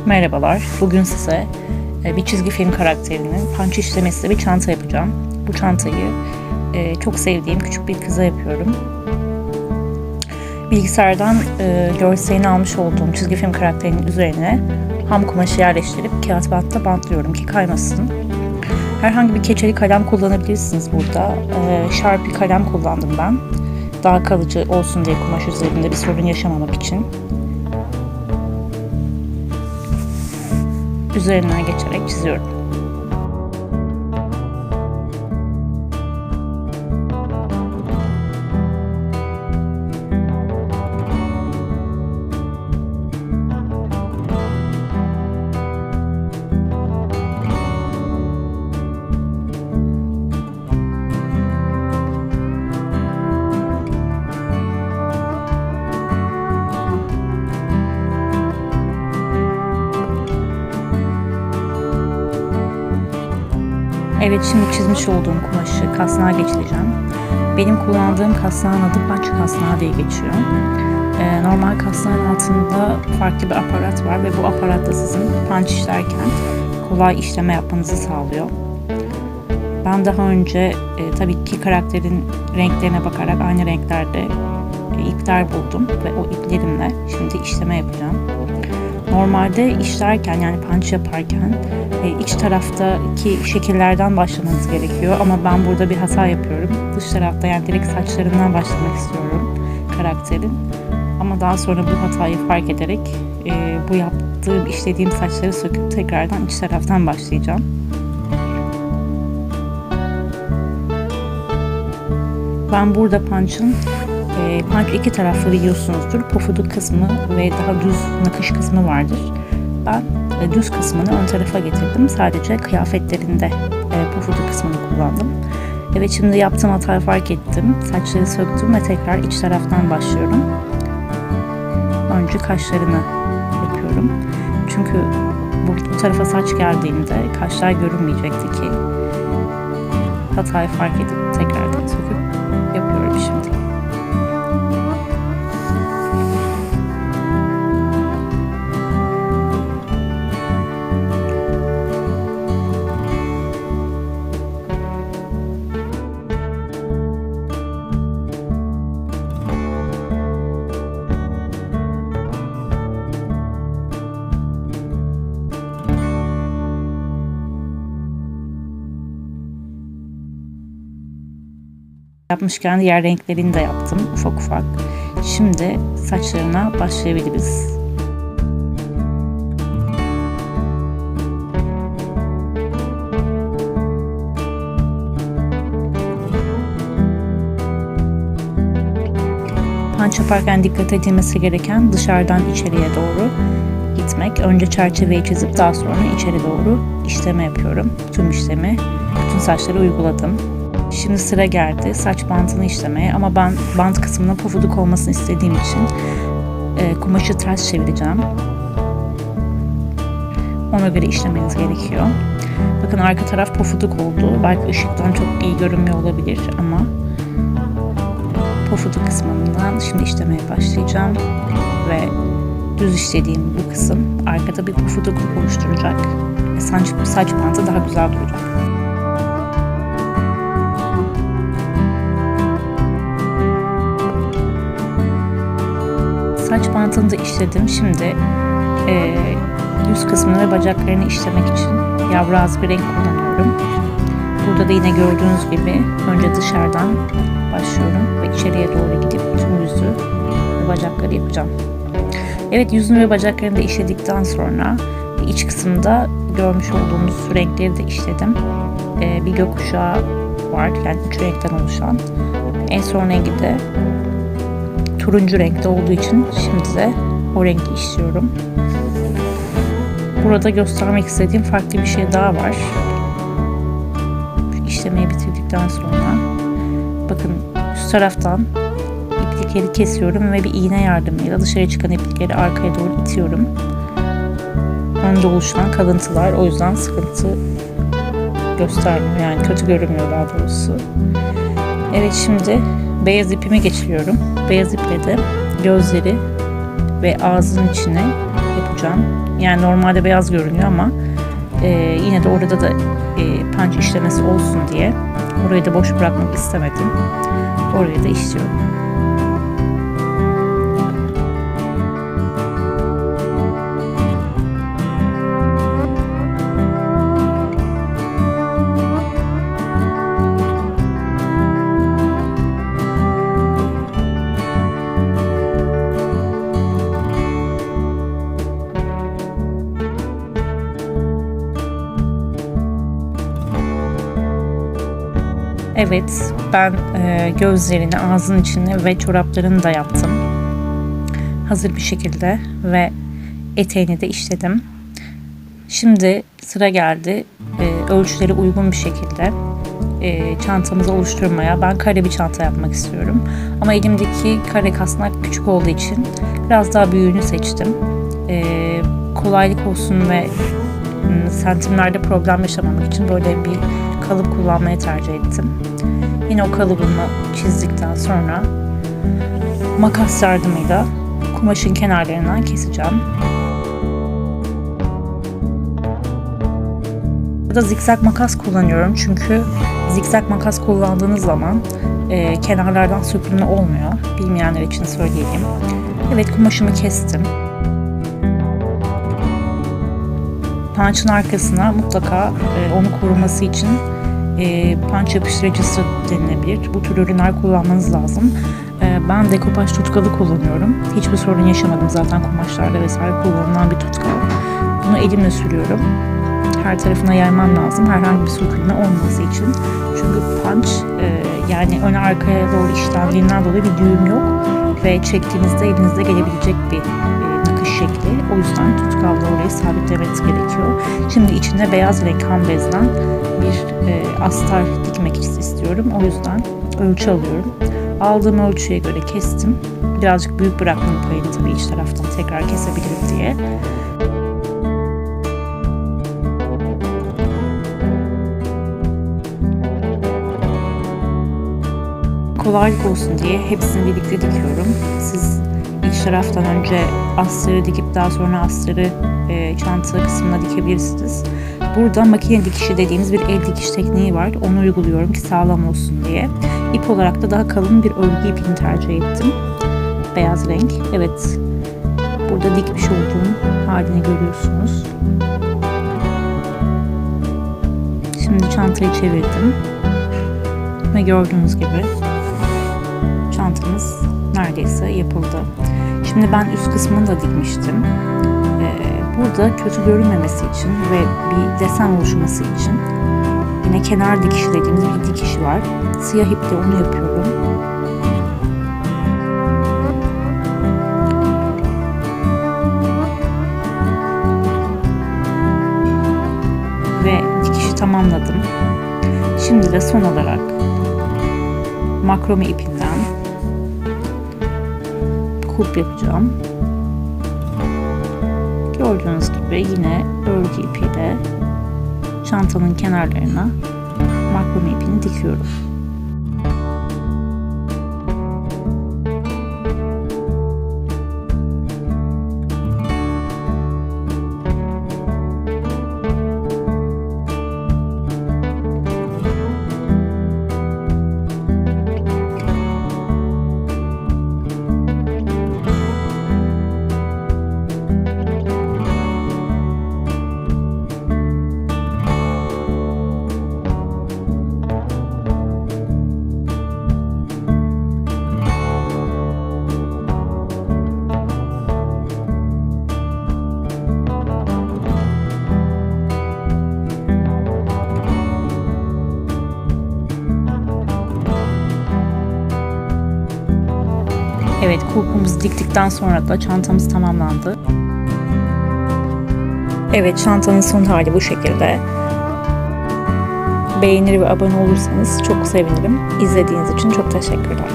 Merhabalar, bugün size bir çizgi film karakterinin punch işlemesiyle bir çanta yapacağım. Bu çantayı çok sevdiğim küçük bir kıza yapıyorum. Bilgisayardan görselini almış olduğum çizgi film karakterinin üzerine ham kumaşı yerleştirip kağıt bantla bantlıyorum ki kaymasın. Herhangi bir keçeli kalem kullanabilirsiniz burada. Sharpie kalem kullandım ben. Daha kalıcı olsun diye kumaş üzerinde bir sorun yaşamamak için. Üzerinden geçerek çiziyorum. Evet, şimdi çizmiş olduğum kumaşı kasnağa geçireceğim. Benim kullandığım kasnağın adı punch kasnağı diye geçiyor. Normal kasnağın altında farklı bir aparat var ve bu aparat da sizin punch işlerken kolay işleme yapmanızı sağlıyor. Ben daha önce tabii ki karakterin renklerine bakarak aynı renklerde ipler buldum ve o iplerimle şimdi işleme yapacağım. Normalde işlerken, yani punch yaparken iç taraftaki şekillerden başlamanız gerekiyor ama ben burada bir hata yapıyorum. Dış tarafta, yani direkt saçlarından başlamak istiyorum karakterin. Ama daha sonra bu hatayı fark ederek bu yaptığım, işlediğim saçları söküp tekrardan iç taraftan başlayacağım. Ben burada punch iki taraflı biliyorsunuzdur. Pofuduk kısmı ve daha düz nakış kısmı vardır. Ben düz kısmını ön tarafa getirdim. Sadece kıyafetlerinde pofuduk kısmını kullandım. Evet, şimdi yaptığım hatayı fark ettim. Saçları söktüm ve tekrar iç taraftan başlıyorum. Önce kaşlarını yapıyorum. Çünkü bu tarafa saç geldiğinde kaşlar görünmeyecekti ki. Hatayı fark edip tekrardan söküp yapıyorum şimdi. Yapmışken diğer renklerini de yaptım ufak ufak. Şimdi saçlarına başlayabiliriz. Punch yaparken dikkat edilmesi gereken dışarıdan içeriye doğru gitmek. Önce çerçeveyi çizip daha sonra içeri doğru işleme yapıyorum. Tüm işlemi, bütün saçları uyguladım. Şimdi sıra geldi saç bantını işlemeye ama ben bant kısmına pofuduk olmasını istediğim için kumaşı ters çevireceğim. Ona göre işlemeniz gerekiyor. Bakın, arka taraf pofuduk oldu. Belki ışıktan çok iyi görünmüyor olabilir ama pofuduk kısmından şimdi işlemeye başlayacağım ve düz işlediğim bu kısım arkada bir pofuduk oluşturacak ve saç bantı daha güzel duracak. Saç bantını da işledim. Şimdi yüz kısmını ve bacaklarını işlemek için yavru bir renk kullanıyorum. Burada da yine gördüğünüz gibi önce dışarıdan başlıyorum ve içeriye doğru gidip tüm yüzü ve bacakları yapacağım. Evet, yüzünü ve bacaklarını da işledikten sonra iç kısımda görmüş olduğunuz renkleri de işledim. Bir gökkuşağı var, yani 3 renkten oluşan. En son rengi de turuncu renkte olduğu için şimdi de o rengi işliyorum. Burada göstermek istediğim farklı bir şey daha var. İşlemeyi bitirdikten sonra bakın, üst taraftan iplikleri kesiyorum ve bir iğne yardımıyla dışarı çıkan iplikleri arkaya doğru itiyorum. Önce oluşan kalıntılar o yüzden sıkıntı göstermiyor, yani kötü görünmüyor daha doğrusu. Evet, şimdi beyaz ipimi geçiriyorum. Beyaz iple de gözleri ve ağzının içine yapacağım. Yani normalde beyaz görünüyor ama yine de orada da punch işlemesi olsun diye orayı da boş bırakmak istemedim. Orayı da işliyorum. Evet, ben gözlerini, ağzın içini ve çoraplarını da yaptım. Hazır bir şekilde ve eteğini de işledim. Şimdi sıra geldi ölçüleri uygun bir şekilde çantamızı oluşturmaya. Ben kare bir çanta yapmak istiyorum. Ama elimdeki kare kasnak küçük olduğu için biraz daha büyüğünü seçtim. Kolaylık olsun ve santimlerde problem yaşamamak için böyle bir kalıp kullanmayı tercih ettim. Yine o kalıbımı çizdikten sonra makas yardımıyla kumaşın kenarlarından keseceğim. Burada zikzak makas kullanıyorum çünkü zikzak makas kullandığınız zaman kenarlardan sökülme olmuyor. Bilmeyenler için söyleyeyim. Evet, kumaşımı kestim. Punch'ın arkasına mutlaka onu koruması için punch yapıştırıcısı denilebilir. Bu tür ürünler kullanmanız lazım. Ben dekopaj tutkalı kullanıyorum. Hiçbir sorun yaşamadım zaten kumaşlarda vesaire kullanılan bir tutkal. Bunu elimle sürüyorum. Her tarafına yaymam lazım. Herhangi bir sökülme olması için. Çünkü punch yani öne arkaya doğru işlendiğinden dolayı bir düğüm yok. Ve çektiğinizde elinizde gelebilecek bir nakış şekli. O yüzden tutkalla orayı sabitlemeniz gerekiyor. Şimdi içinde beyaz renk ham bezden bir astar dikmek istiyorum. O yüzden ölçü alıyorum. Aldığım ölçüye göre kestim. Birazcık büyük bıraktım payını tabii iç taraftan tekrar kesebilirim diye. Kolaylık olsun diye hepsini birlikte dikiyorum. Siz iç taraftan önce astarı dikip daha sonra astarı çanta kısmına dikebilirsiniz. Burada makine dikişi dediğimiz bir el dikiş tekniği var. Onu uyguluyorum ki sağlam olsun diye. İp olarak da daha kalın bir örgü ipini tercih ettim. Beyaz renk. Evet. Burada dikmiş olduğum halini görüyorsunuz. Şimdi çantayı çevirdim. Ve gördüğünüz gibi çantamız neredeyse yapıldı. Şimdi ben üst kısmını da dikmiştim. Burada kötü görünmemesi için ve bir desen oluşması için yine kenar dikişi dediğimiz bir dikiş var. Siyah iple onu yapıyorum. Ve dikişi tamamladım. Şimdi de son olarak makrome ipinden kulp yapacağım. Gördüğünüz gibi yine örgü ipiyle çantanın kenarlarına makrome ipini dikiyorum. Evet, kulpumuzu diktikten sonra da çantamız tamamlandı. Evet, çantanın son hali bu şekilde. Beğenir ve abone olursanız çok sevinirim. İzlediğiniz için çok teşekkürler.